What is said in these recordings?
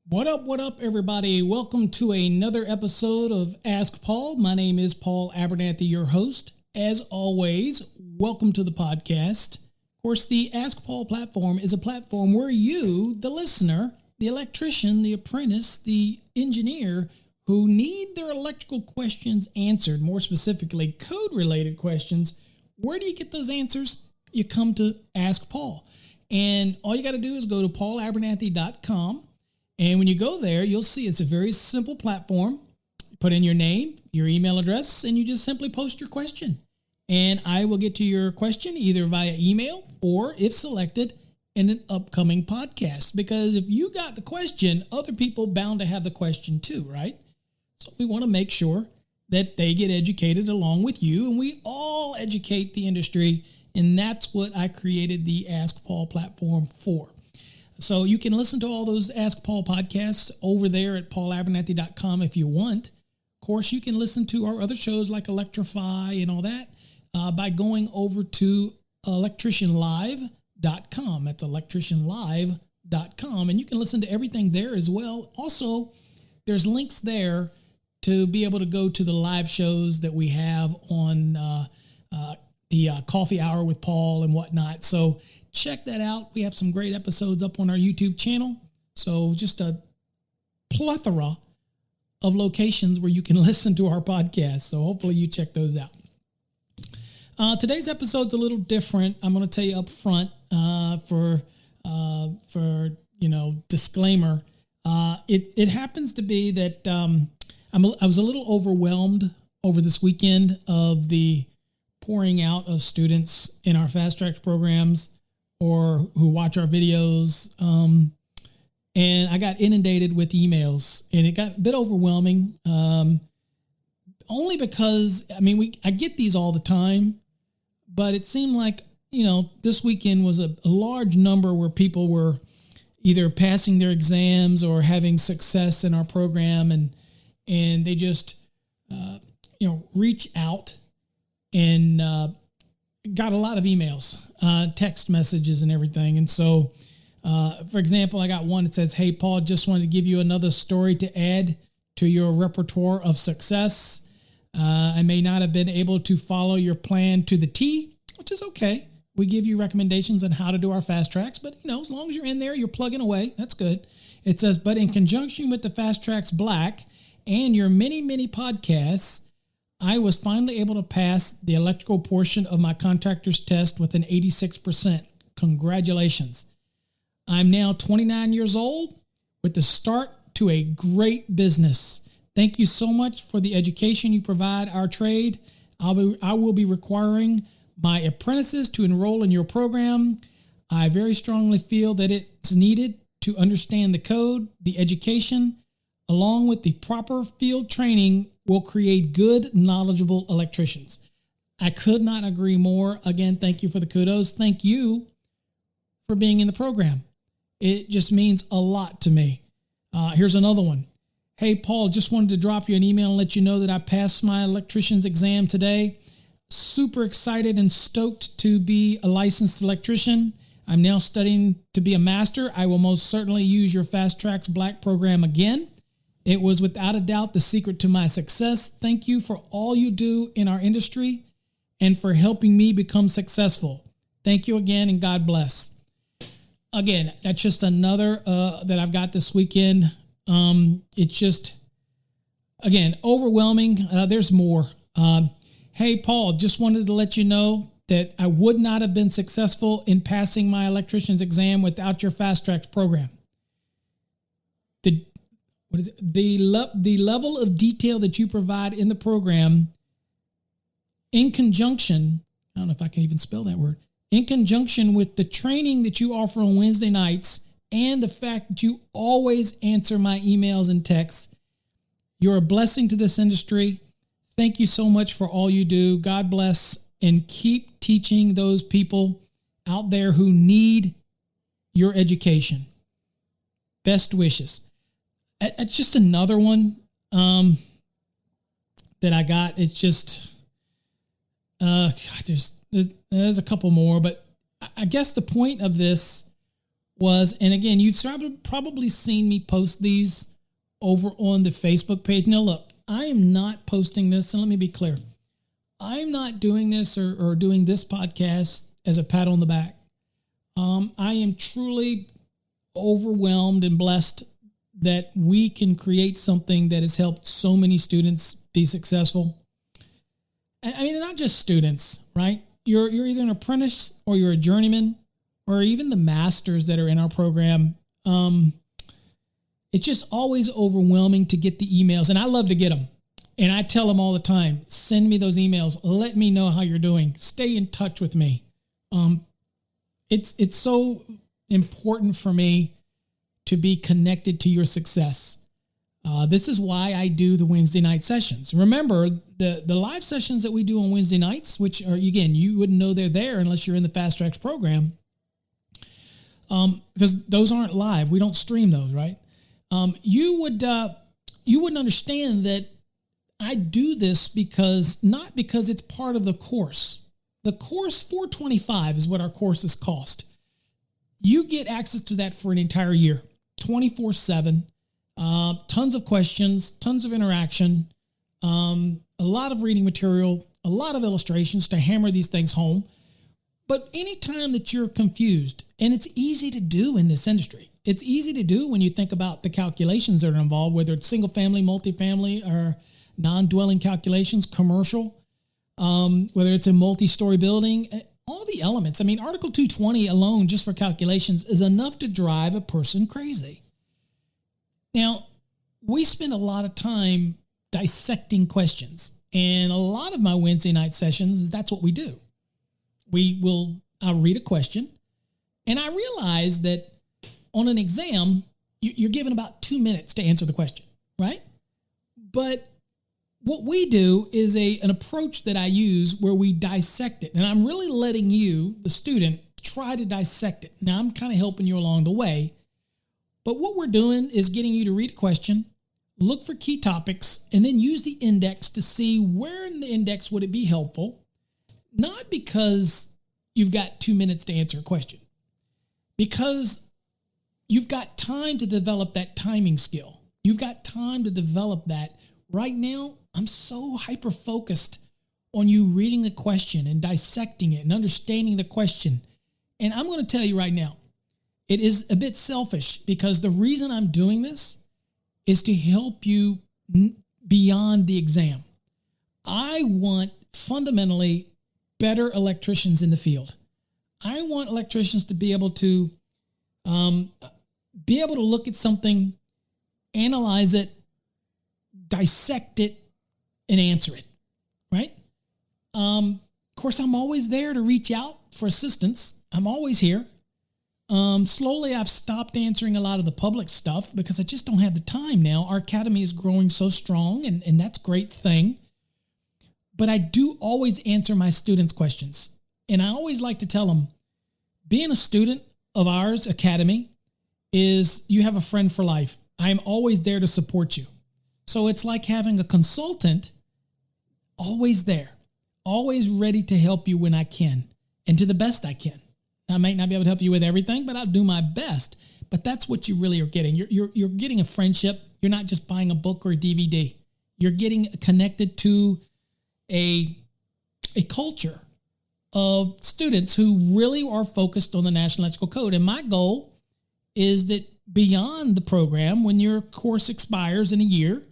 What up, everybody? Welcome to another episode of Ask Paul. My name is Paul Abernathy, your host. As always, welcome to the podcast. Of course, the Ask Paul platform is a platform where you, the listener, the electrician, the apprentice, the engineer who need their electrical questions answered, more specifically, code-related questions, where do you get those answers? You come to Ask Paul. And all you got to do is go to paulabernathy.com. And when you go there, you'll see it's a very simple platform. Put in your name, your email address, and you just simply post your question. And I will get to your question either via email or, if selected, in an upcoming podcast. Because if you got the question, other people bound to have the question too, right? So we want to make sure that they get educated along with you, and we all educate the industry. And that's what I created the Ask Paul platform for. So you can listen to all those Ask Paul podcasts over there at paulabernathy.com if you want. Of course, you can listen to our other shows like Electrify and all that by going over to electricianlive.com. That's electricianlive.com. And you can listen to everything there as well. Also, there's links there to be able to go to the live shows that we have on the coffee hour with Paul and whatnot. So check that out. We have some great episodes up on our YouTube channel. So just a plethora of locations where you can listen to our podcast. So hopefully you check those out. Today's episode's a little different. I'm going to tell you up front for disclaimer. It happens to be that I was a little overwhelmed over this weekend of the pouring out of students in our Fast Trax programs or who watch our videos. And I got inundated with emails, and it got a bit overwhelming. Only because, I get these all the time, but it seemed like, this weekend was a large number where people were either passing their exams or having success in our program. And they just, reach out and got a lot of emails, text messages and everything. And so, for example, I got one that says, "Hey, Paul, just wanted to give you another story to add to your repertoire of success. I may not have been able to follow your plan to the T," which is okay. We give you recommendations on how to do our Fast Trax, but as long as you're in there, you're plugging away. That's good. It says, "But in conjunction with the Fast Trax Black and your many, many podcasts, I was finally able to pass the electrical portion of my contractor's test with an 86%. Congratulations. I'm now 29 years old with the start to a great business. Thank you so much for the education you provide our trade. I will be requiring my apprentices to enroll in your program. I very strongly feel that it's needed to understand the code, the education, along with the proper field training will create good, knowledgeable electricians." I could not agree more. Again, thank you for the kudos. Thank you for being in the program. It just means a lot to me. Here's another one. "Hey, Paul, just wanted to drop you an email and let you know that I passed my electrician's exam today. Super excited and stoked to be a licensed electrician. I'm now studying to be a master. I will most certainly use your Fast Trax Black program again. It was without a doubt the secret to my success. Thank you for all you do in our industry and for helping me become successful. Thank you again, and God bless." Again, that's just another that I've got this weekend. It's just, again, overwhelming. There's more. "Hey, Paul, just wanted to let you know that I would not have been successful in passing my electrician's exam without your Fast Trax program. The level of detail that you provide in the program in conjunction, I don't know if I can even spell that word, in conjunction with the training that you offer on Wednesday nights and the fact that you always answer my emails and texts, you're a blessing to this industry. Thank you so much for all you do. God bless, and keep teaching those people out there who need your education. Best wishes." It's just another one that I got. It's just, there's a couple more, but I guess the point of this was, and again, you've probably seen me post these over on the Facebook page. Now, look, I am not posting this, and let me be clear. I'm not doing this or doing this podcast as a pat on the back. I am truly overwhelmed and blessed that we can create something that has helped so many students be successful. And I mean, not just students, right? You're either an apprentice or you're a journeyman, or even the masters that are in our program. It's just always overwhelming to get the emails, and I love to get them. And I tell them all the time, send me those emails. Let me know how you're doing. Stay in touch with me. It's so important for me to be connected to your success. This is why I do the Wednesday night sessions. Remember, the live sessions that we do on Wednesday nights, which are, again, you wouldn't know they're there unless you're in the Fast Trax program, because those aren't live. We don't stream those, right? You wouldn't understand that I do this not because it's part of the course. The course $425 is what our courses cost. You get access to that for an entire year, 24/7. Tons of questions, tons of interaction, a lot of reading material, a lot of illustrations to hammer these things home. But anytime that you're confused, and it's easy to do in this industry, it's easy to do when you think about the calculations that are involved, whether it's single family, multifamily, or non-dwelling calculations, commercial, whether it's a multi-story building, all the elements. I mean, Article 220 alone, just for calculations, is enough to drive a person crazy. Now, we spend a lot of time dissecting questions, and a lot of my Wednesday night sessions, that's what we do. I'll read a question, and I realize that on an exam, you're given about 2 minutes to answer the question, right? But what we do is an approach that I use where we dissect it, and I'm really letting you, the student, try to dissect it. Now, I'm kind of helping you along the way, but what we're doing is getting you to read a question, look for key topics, and then use the index to see where in the index would it be helpful, not because you've got 2 minutes to answer a question, because you've got time to develop that timing skill. You've got time to develop that. Right now, I'm so hyper-focused on you reading the question and dissecting it and understanding the question. And I'm going to tell you right now, it is a bit selfish because the reason I'm doing this is to help you beyond the exam. I want fundamentally better electricians in the field. I want electricians to be able to look at something, analyze it, dissect it, and answer it, right? Of course, I'm always there to reach out for assistance. I'm always here. Slowly, I've stopped answering a lot of the public stuff because I just don't have the time now. Our academy is growing so strong, and that's a great thing. But I do always answer my students' questions. And I always like to tell them, being a student of ours academy is you have a friend for life. I'm always there to support you. So it's like having a consultant always there, always ready to help you when I can and to the best I can. I might not be able to help you with everything, but I'll do my best. But that's what you really are getting. You're getting a friendship. You're not just buying a book or a DVD. You're getting connected to a culture of students who really are focused on the National Electrical Code. And my goal is that beyond the program, when your course expires in a year,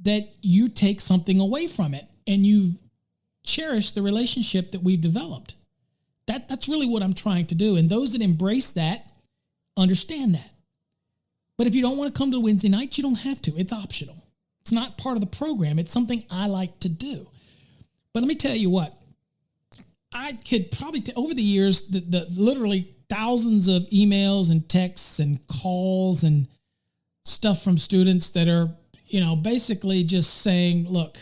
that you take something away from it and you've cherished the relationship that we've developed. That's really what I'm trying to do. And those that embrace that understand that. But if you don't want to come to Wednesday nights, you don't have to. It's optional. It's not part of the program. It's something I like to do. But let me tell you what. I could probably, over the years, the literally thousands of emails and texts and calls and stuff from students that are, basically just saying, look,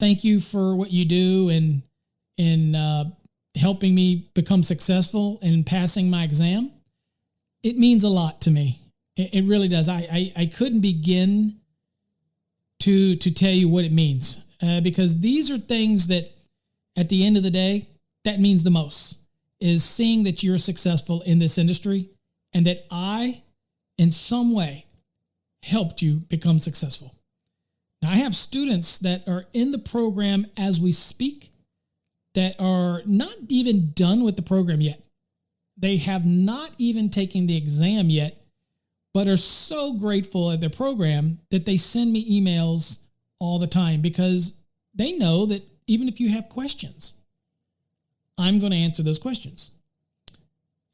thank you for what you do and helping me become successful and passing my exam. It means a lot to me. It really does. I couldn't begin to tell you what it means because these are things that at the end of the day, that means the most, is seeing that you're successful in this industry and that I, in some way, helped you become successful. Now, I have students that are in the program as we speak that are not even done with the program yet. They have not even taken the exam yet, but are so grateful at their program that they send me emails all the time because they know that even if you have questions, I'm going to answer those questions.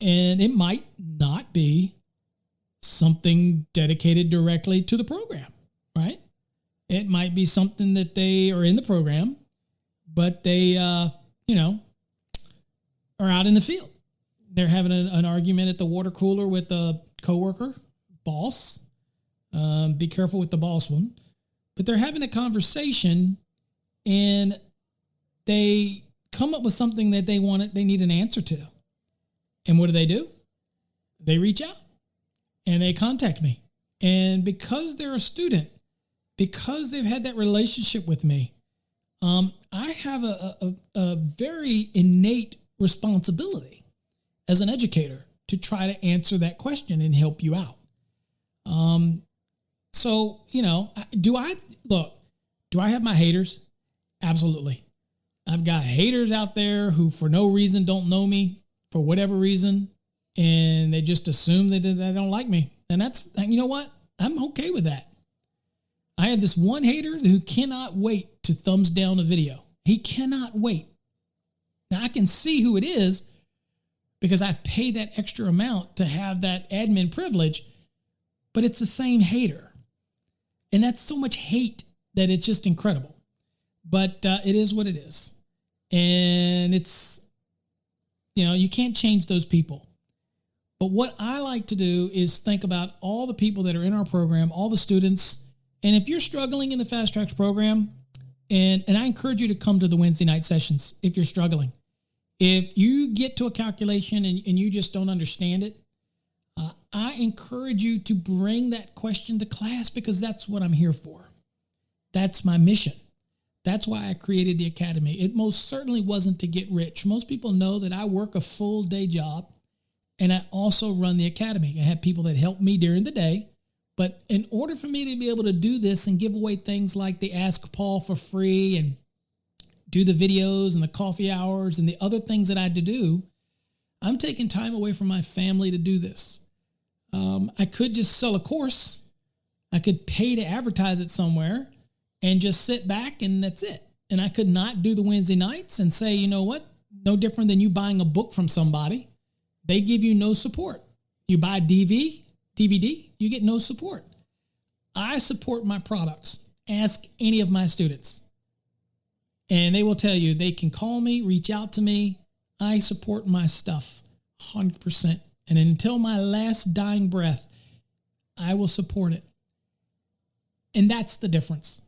And it might not be something dedicated directly to the program, right? It might be something that they are in the program, but they, are out in the field. They're having an argument at the water cooler with a coworker, boss. Be careful with the boss one. But they're having a conversation and they come up with something that they need an answer to. And what do? They reach out and they contact me. And because they're a student, because they've had that relationship with me, I have a very innate responsibility as an educator to try to answer that question and help you out. So, do I have my haters? Absolutely. I've got haters out there who for no reason don't know me for whatever reason, and they just assume that they don't like me. And that's, you know what? I'm okay with that. I have this one hater who cannot wait to thumbs down a video. He cannot wait. Now, I can see who it is because I pay that extra amount to have that admin privilege, but it's the same hater. And that's so much hate that it's just incredible. But it is what it is. And it's, you can't change those people. But what I like to do is think about all the people that are in our program, all the students. And if you're struggling in the Fast Trax program, and I encourage you to come to the Wednesday night sessions if you're struggling. If you get to a calculation and you just don't understand it, I encourage you to bring that question to class because that's what I'm here for. That's my mission. That's why I created the academy. It most certainly wasn't to get rich. Most people know that I work a full day job and I also run the academy. I have people that help me during the day. But in order for me to be able to do this and give away things like the Ask Paul for free and do the videos and the coffee hours and the other things that I had to do, I'm taking time away from my family to do this. I could just sell a course. I could pay to advertise it somewhere and just sit back and that's it. And I could not do the Wednesday nights and say, you know what? No different than you buying a book from somebody. They give you no support. You buy DVD, you get no support. I support my products. Ask any of my students. And they will tell you, they can call me, reach out to me. I support my stuff 100%. And until my last dying breath, I will support it. And that's the difference.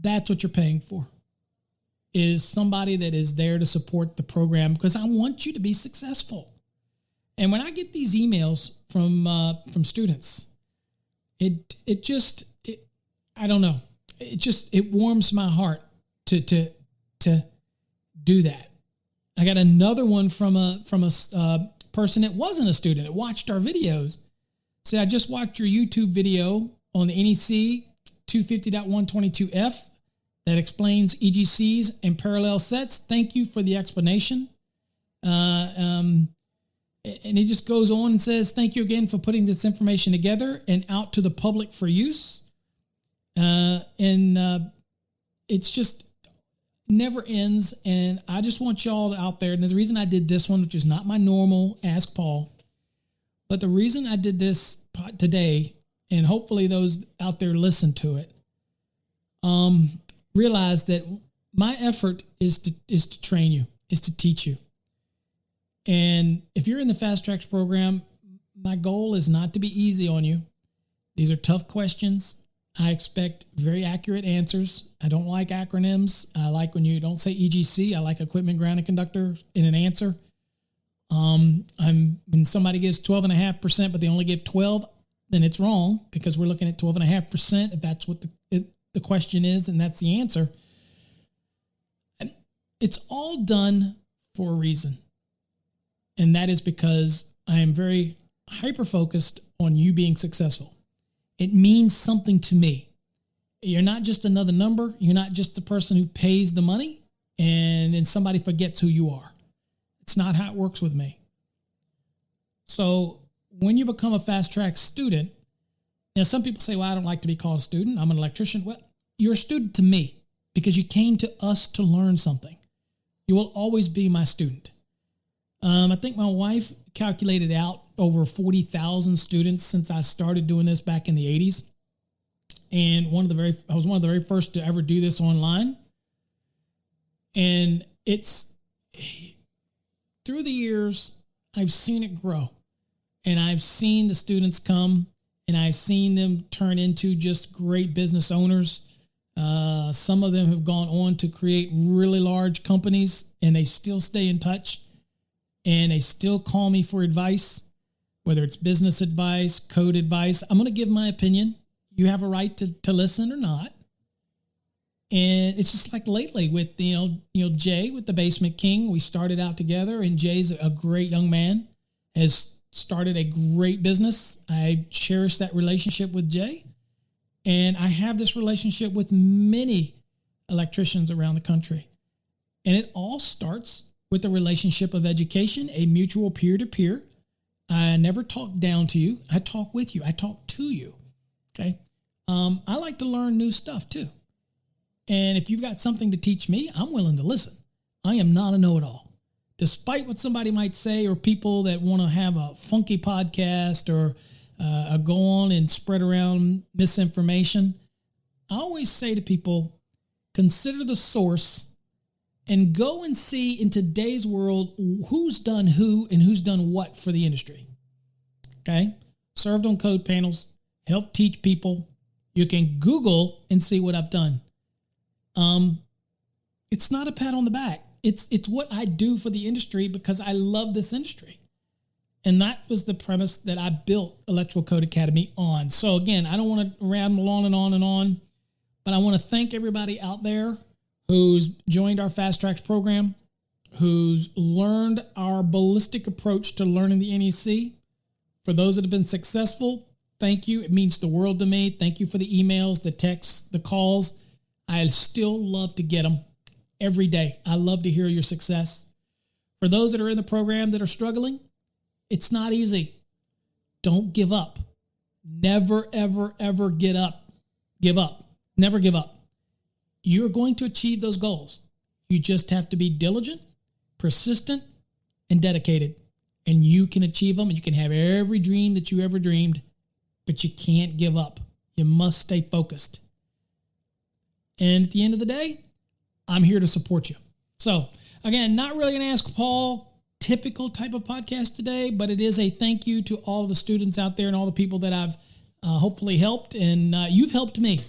That's what you're paying for, is somebody that is there to support the program because I want you to be successful. And when I get these emails from students, it I don't know. It warms my heart to do that. I got another one from a person that wasn't a student that watched our videos. Say, I just watched your YouTube video on the NEC 250.122F that explains EGCs and parallel sets. Thank you for the explanation. And it just goes on and says, thank you again for putting this information together and out to the public for use. It's just never ends. And I just want y'all out there. And there's a reason I did this one, which is not my normal Ask Paul. But the reason I did this today, and hopefully those out there listen to it, realize that my effort is to train you, is to teach you. And if you're in the Fast Trax program, my goal is not to be easy on you. These are tough questions. I expect very accurate answers. I don't like acronyms. I like when you don't say EGC. I like equipment, grounding, conductor in an answer. When somebody gives 12.5%, but they only give 12, then it's wrong because we're looking at 12.5%. If that's what the question is, and that's the answer. And it's all done for a reason. And that is because I am very hyper-focused on you being successful. It means something to me. You're not just another number. You're not just the person who pays the money and then somebody forgets who you are. It's not how it works with me. So when you become a Fast Trax student, now some people say, well, I don't like to be called a student. I'm an electrician. Well, you're a student to me because you came to us to learn something. You will always be my student. I think my wife calculated out over 40,000 students since I started doing this back in the 80s. And I was one of the very first to ever do this online. And it's through the years, I've seen it grow. And I've seen the students come and I've seen them turn into just great business owners. Some of them have gone on to create really large companies and they still stay in touch and they still call me for advice, whether it's business advice, code advice. I'm going to give my opinion. You have a right to listen or not. And it's just like lately with, Jay with the Basement King, we started out together and Jay's a great young man, has started a great business. I cherish that relationship with Jay. And I have this relationship with many electricians around the country. And it all starts with the relationship of education, a mutual peer-to-peer. I never talk down to you. I talk with you. I talk to you. Okay. I like to learn new stuff too. And if you've got something to teach me, I'm willing to listen. I am not a know-it-all. Despite what somebody might say, or people that want to have a funky podcast or go on and spread around misinformation, I always say to people, consider the source and go and see in today's world who's done who and who's done what for the industry. Okay? Served on code panels, helped teach people. You can Google and see what I've done. It's not a pat on the back. It's what I do for the industry because I love this industry. And that was the premise that I built Electrical Code Academy on. So again, I don't want to ramble on and on and on, but I want to thank everybody out there who's joined our Fast Trax program, who's learned our ballistic approach to learning the NEC. For those that have been successful, thank you. It means the world to me. Thank you for the emails, the texts, the calls. I still love to get them every day. I love to hear your success. For those that are in the program that are struggling, it's not easy. Don't give up. Never, ever, ever give up. Never give up. You're going to achieve those goals. You just have to be diligent, persistent, and dedicated. And you can achieve them. And you can have every dream that you ever dreamed, but you can't give up. You must stay focused. And at the end of the day, I'm here to support you. So again, not really going to ask Paul typical type of podcast today, but it is a thank you to all of the students out there and all the people that I've hopefully helped. And you've helped me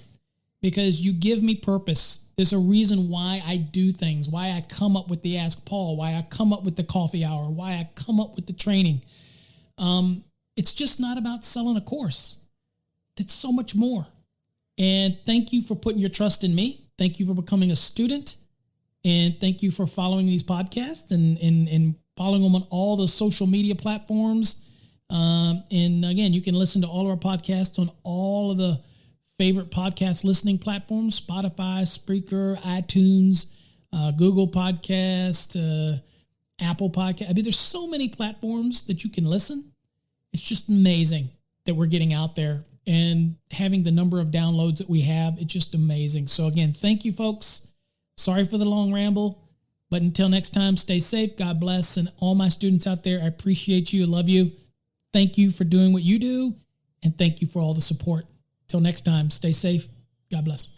because you give me purpose. There's a reason why I do things, why I come up with the Ask Paul, why I come up with the coffee hour, why I come up with the training. It's just not about selling a course. It's so much more. And thank you for putting your trust in me. Thank you for becoming a student. And thank you for following these podcasts and following them on all the social media platforms. And again, you can listen to all of our podcasts on all of the favorite podcast listening platforms: Spotify, Spreaker, iTunes, Google Podcast, Apple Podcast. I mean, there's so many platforms that you can listen. It's just amazing that we're getting out there and having the number of downloads that we have. It's just amazing. So again, thank you, folks. Sorry for the long ramble, but until next time, stay safe. God bless. And all my students out there, I appreciate you. I love you. Thank you for doing what you do. And thank you for all the support. Till next time, stay safe. God bless.